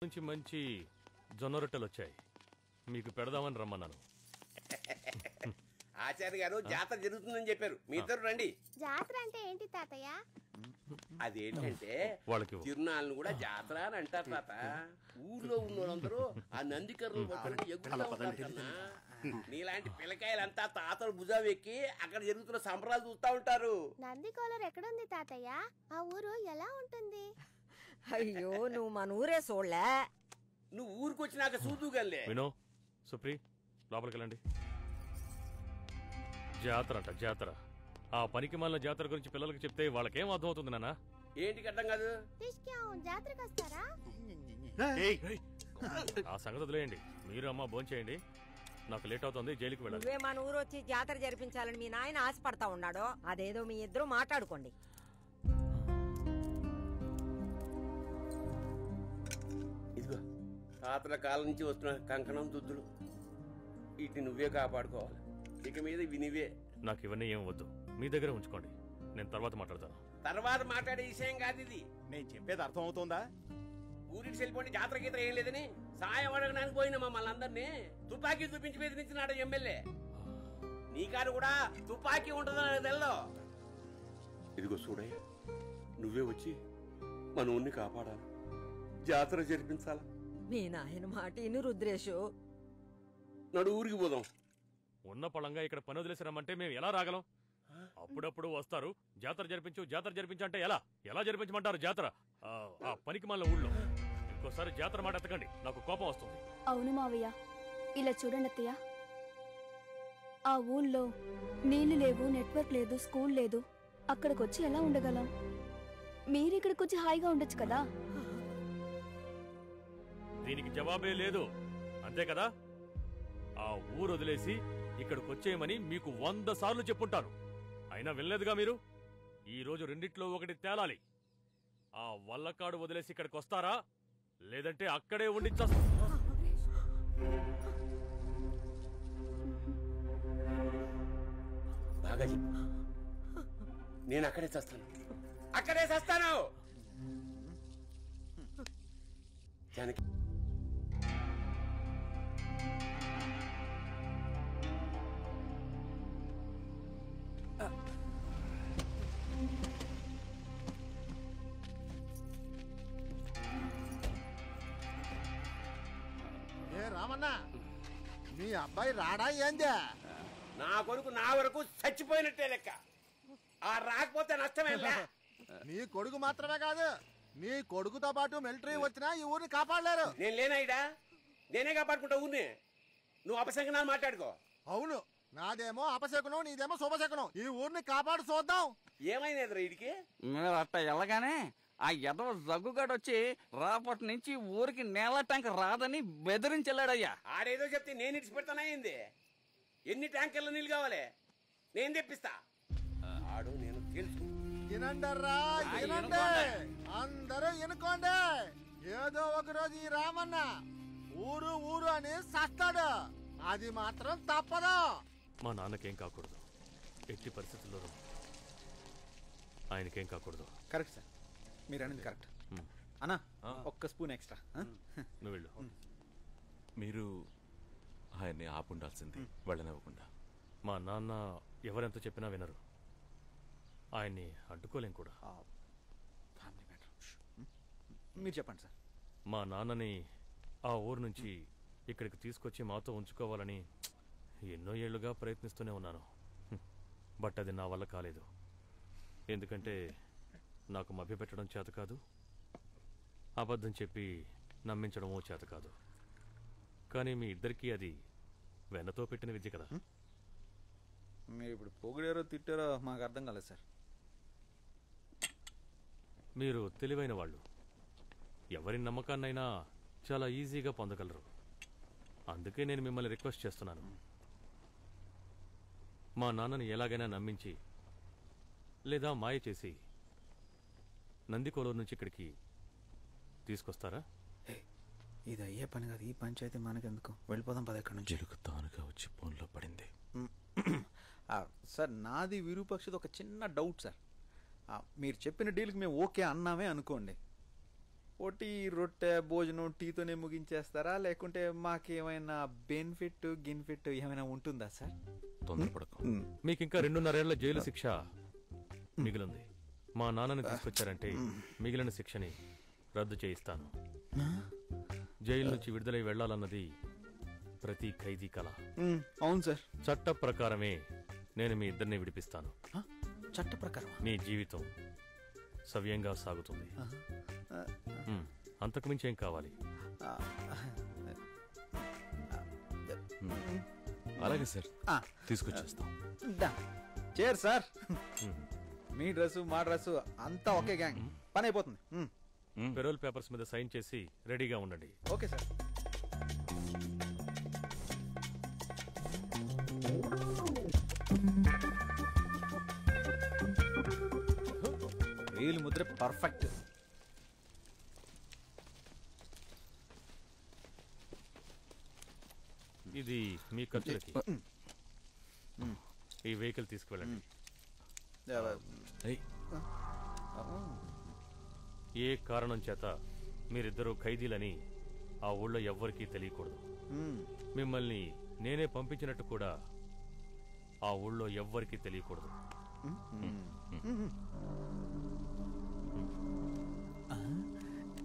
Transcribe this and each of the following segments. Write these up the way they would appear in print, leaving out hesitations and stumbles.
నుంచి మంచి జొన్న రొట్టెలు వచ్చాయి, మీకు పెడదామని రమ్మన్నాను. ఆచార్య గారు జాతర జరుగుతుందని చెప్పారు, మీ ఇద్దరు రండి. జాతర అంటే ఏంటి తాతయ్య? అదేంటంటే వాళ్ళకి తిరునాళ్ళను కూడా జాతర అని అంటారు తాత. ఊర్లో ఉన్న వాళ్ళందరూ ఆ నందికర్రలు పట్టుకొని ఎగురుతా ఉంటారు. నీలాంటి పిల్లకాయలంతా తాతలు భుజం ఎక్కి అక్కడ జరుగుతున్న సంబరాలు చూస్తా ఉంటారు. నందికోలర్ ఎక్కడుంది తాతయ్య? ఆ ఊరు ఎలా ఉంటుంది? అయ్యో నువ్వు మన ఊరే చూడలే. నువ్వు ఊరికి వచ్చినాక చూదుగలే. వినో, సుప్రీ, లోపలికి వెళ్ళండి. జాతర అంట, జాతర. ఆ పనికి మాలిన జాతర గురించి పిల్లలకి చెప్తే వాళ్ళకేం అర్థం అవుతుంది నాన్న? ఏంటికి అర్థం కాదు? జాతరకు వస్తారా? ఆ సంగతి వదిలేయండి, మీరు అమ్మ భోంచేయండి, నాకు లేట్ అవుతుంది, జైలుకి వెళ్ళాలి. నువ్వే మన ఊరు వచ్చి జాతర జరిపించాలని మీ నాయన ఆశపడతా ఉన్నాడు. అదేదో మీ ఇద్దరు మాట్లాడుకోండి. ఇదిగో తాతల కాలం నుంచి వస్తున్న కంకణం దుద్దులు, వీటిని నువ్వే కాపాడుకోవాలి. ఇక మీద ఇవి నువ్వే. నాకు ఇవన్నీ ఏం వద్దు, మీ దగ్గర ఉంచుకోండి, నేను తర్వాత మాట్లాడతాను. తర్వాత మాట్లాడే విషయం కాదు ఇది. నేను చెప్పేది అర్థం అవుతుందా? ఊరికి వెళ్ళిపోండి, జాతర గీతర ఏం లేదని సాయం అడగడానికి పోయిన మమ్మల్ని అందరినీ తుపాకీ చూపించి బెదిరించినాడు ఎమ్మెల్యే. నీ కారు కూడా తుపాకీ ఉంటుందని తెల్లో. ఇదిగో చూడయ్య, నువ్వే వచ్చి మన ఊరిని కాపాడాలి, జాతర జరిపించాలా. మీ నాయన మాట ఇను రుద్రేషు. నడు ఊరికి పోదాం. ఉన్న పొలంగా ఇక్కడ పని వదిలేసి రమ్మంటే మేము ఎలా రాగలం? అప్పుడప్పుడు వస్తారు, జాతర జరిపించు జాతర జరిపించు అంటే ఎలా ఎలా జరిపించమంటారు జాతర? ఆ పనికి మాలిన ఊళ్ళో ఇంకోసారి జాతర మాట ఎత్తకండి, నాకు కోపం వస్తుంది. అవును మావయ్య, ఇలా చూడండి అత్తయ్య, ఆ ఊళ్ళో నీళ్లు లేవు, నెట్వర్క్ లేదు, స్కూల్ లేదు. అక్కడికొచ్చి ఎలా ఉండగలం? మీరిక్కడికొచ్చి హాయిగా ఉండొచ్చు కదా. దీనికి జవాబే లేదు, అంతే కదా? ఆ ఊరు వదిలేసి ఇక్కడికి వచ్చేయమని మీకు 100 సార్లు చెప్పుంటాను, అయినా వెళ్ళలేదుగా మీరు. ఈ రోజు రెండిట్లో ఒకటి తేలాలి. ఆ వల్లకాడు వదిలేసి ఇక్కడికి వస్తారా, లేదంటే అక్కడే ఉండి బాగా చెప్పు. నేను అక్కడే చేస్తాను, అక్కడే చేస్తాను. జానకి, ఏ రామన్నా, మీ అబ్బాయి రాడా ఏందే? నా కొడుకు నా వరకు చచ్చిపోయినట్టే లెక్క. ఆ రాకపోతే నష్టమేలా? నీ కొడుకు మాత్రమే కాదు, నీ కొడుకుతో పాటు మిలిటరీ వచ్చినా ఈ ఊరిని కాపాడలేరు. నేను లేనాయిడా, నేనే కాపాడుకుంటా ఊరిని. నువ్వు అపశకనాలు మాట్లాడుకో. అవును, నాదేమో అపశకునం, నీదేమో శుభశకునం. ఈ ఊరిని కాపాడు చూద్దాం. ఏమైనా ఇడికి మీరు అట్ట వెళ్ళగానే ఆ ఎదవ జగ్గుగాడొచ్చి రాపటి నుంచి ఊరికి నేల ట్యాంక్ రాదని బెదిరించెళ్ళాడయ్యా. ఆడేదో చెప్తే నేను ఇడిచి పెడతానా ఏంది? ఎన్ని ట్యాంకర్ల నీళ్ళు కావాలి, నేను తెప్పిస్తా. ఆడు నేను తెలుసు. వినండర్రా, వినండి, అందరూ వినుకోండి. ఏదో ఒక రోజు ఈ రామన్న ఊరు ఊరు అని సస్తాడు, అది మాత్రం తప్పదు. మా నాన్నకేం కాకూడదు, ఎట్టి పరిస్థితుల్లోనూ ఆయనకేం కాకూడదు. కరెక్ట్ సార్, మీరు అనేది కరెక్ట్. అన్నా ఒక్క స్పూన్ ఎక్స్ట్రా. నువ్వు వెళ్ళు. మీరు ఆయన్ని ఆపుండాల్సింది, వెళ్ళనివ్వకుండా. మా నాన్న ఎవరెంత చెప్పినా వినరు, ఆయన్ని అడ్డుకోలేం కూడా. Family matter. మీరు చెప్పండి సార్. మా నాన్నని ఆ ఊరు నుంచి ఇక్కడికి తీసుకొచ్చి మాతో ఉంచుకోవాలని ఎన్నో ఏళ్లుగా ప్రయత్నిస్తూనే ఉన్నాను. బట్ అది నా వల్ల కాలేదు. ఎందుకంటే నాకు మభ్యపెట్టడం చేత కాదు, అబద్ధం చెప్పి నమ్మించడమో చేత కాదు. కానీ మీ ఇద్దరికీ అది వెన్నతో పెట్టిన విద్య కదా. మీరు ఇప్పుడు పొగిడారో తిట్టారో మాకు అర్థం కాలేదు సార్. మీరు తెలివైన వాళ్ళు, ఎవరి నమ్మకాన్నైనా చాలా ఈజీగా పొందగలరు. అందుకే నేను మిమ్మల్ని రిక్వెస్ట్ చేస్తున్నాను, మా నాన్నని ఎలాగైనా నమ్మించి లేదా మాయ చేసి నందికోలూరు నుంచి ఇక్కడికి తీసుకొస్తారా? ఇది అయ్యే పని కాదు, ఈ పంచాయతీ మనకెందుకు, వెళ్ళిపోదాం పద ఎక్కడి నుంచి. జరుగుతానుగా వచ్చి ఫోన్లో పడింది. సార్ నాది విరూపక్షది ఒక చిన్న డౌట్ సార్. మీరు చెప్పిన డీల్కి మేము ఓకే అన్నామే అనుకోండి, ఒట్టి రొట్టె భోజనం టీతోనే ముగించేస్తారా లేకుంటే మాకేమైనా బెనిఫిట్ గిన్ఫిట్ ఏమైనా ఉంటుందా సార్? తొందరపడకు. మీకు ఇంకా 2.5 ఏళ్ల జైలు శిక్ష మిగిలింది. మా నాన్నని తీసుకొచ్చారంటే మిగిలిన శిక్షని రద్దు చేయిస్తాను. జైలు నుంచి విడుదలై వెళ్లాలన్నది ప్రతి ఖైదీ కళ. అవును సార్. చట్ట ప్రకారమే నేను మీ ఇద్దరిని విడిపిస్తాను. చట్ట ప్రకారం మీ జీవితం సవ్యంగా సాగుతుంది. అంతకుమించి ఏం కావాలి? అలాగే సార్, తీసుకొచ్చేస్తాం. Chair sir. మీ డ్రెస్సు మా డ్రెస్సు అంతా ఒకే గ్యాంగ్. పని అయిపోతుంది. పెరోల్ పేపర్స్ మీద సైన్ చేసి రెడీగా ఉండండి. Okay sir. వేలు ముద్ర పర్ఫెక్ట్. ఇది మీ ఖర్చులకి. ఈ వెహికల్ తీసుకువెళ్ళండి. ఏ కారణం చేత మీరిద్దరూ ఖైదీలని ఆ ఊళ్ళో ఎవ్వరికీ తెలియకూడదు. మిమ్మల్ని నేనే పంపించినట్టు కూడా ఆ ఊళ్ళో ఎవ్వరికీ తెలియకూడదు.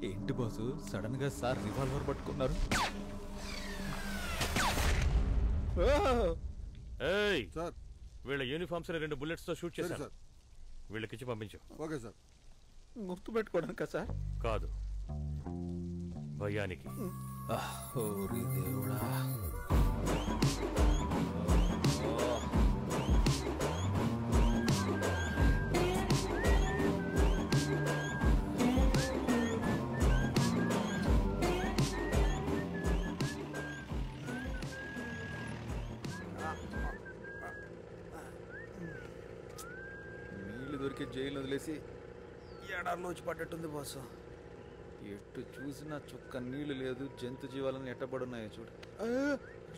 ఏంటి బాసు సడన్ గా సార్ రివాల్వర్ పట్టుకున్నారు? ఏయ్, వీళ్ళ యూనిఫామ్స్ 2 bullets తో షూట్ చేశారు. వీళ్ళకిచ్చి పంపించు. Okay sir. గుర్తు పెట్టుకోవడానికా సార్? కాదు, భయానికి. దేవుడా. నీళ్లు దొరికి జైలు వదిలేసి ఎడార్లోచి పడ్డట్టుంది బాసు. ఎటు చూసినా చుక్క నీళ్లు లేదు. జంతు జీవాలను ఎట్టబడున్నాయో చూడు.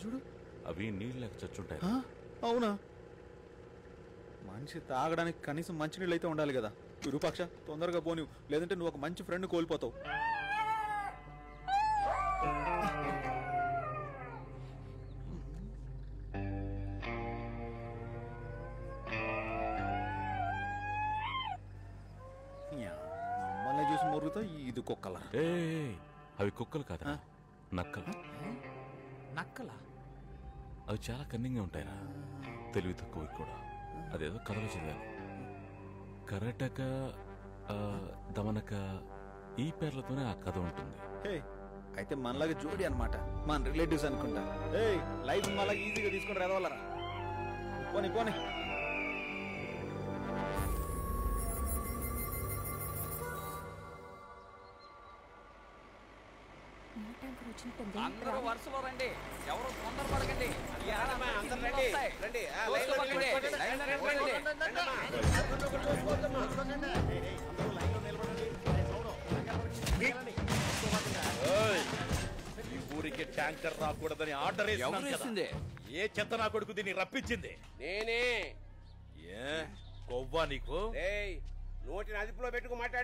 చూడు, అవి నీళ్ళు లేక చచ్చుంటాయి. అవునా? మనిషి తాగడానికి కనీసం మంచినీళ్ళు అయితే ఉండాలి కదా. విరూపాక్ష, తొందరగా పోనివు, లేదంటే నువ్వు ఒక మంచి ఫ్రెండ్ కోల్పోతావు. మమ్మల్ని చూసి మొరుగుతా ఇది కుక్కల. అవి కుక్కలు కాదా, నక్కలు. నక్కలా? అవి చాలా కన్నింగ్గా ఉంటాయిరా, తెలివి తక్కువ కూడా. అదేదో కథలో చదివాను. కరటక, దమనక, ఈ పేర్లతోనే ఆ కథ ఉంటుంది. అయితే మనలాగా జోడి అనమాట, మన రిలేటివ్స్ అనుకుంటా. లైఫ్ మళ్ళీ ఈజీగా తీసుకుని రావాలరా. పోనీ పోనీ. అందరూ వరుసలో రండి, ఎవరు తొందరపడకండి. ఈ ఊరికి ట్యాంకర్ రాకూడదని ఆర్డర్ వేసింది. ఏ చెత్త నా కొడుకు దీన్ని రప్పించింది? నేనే. ఏ కొవ్వా నీకు? నోటిని అదుపులో పెట్టుకు మాట్లాడు.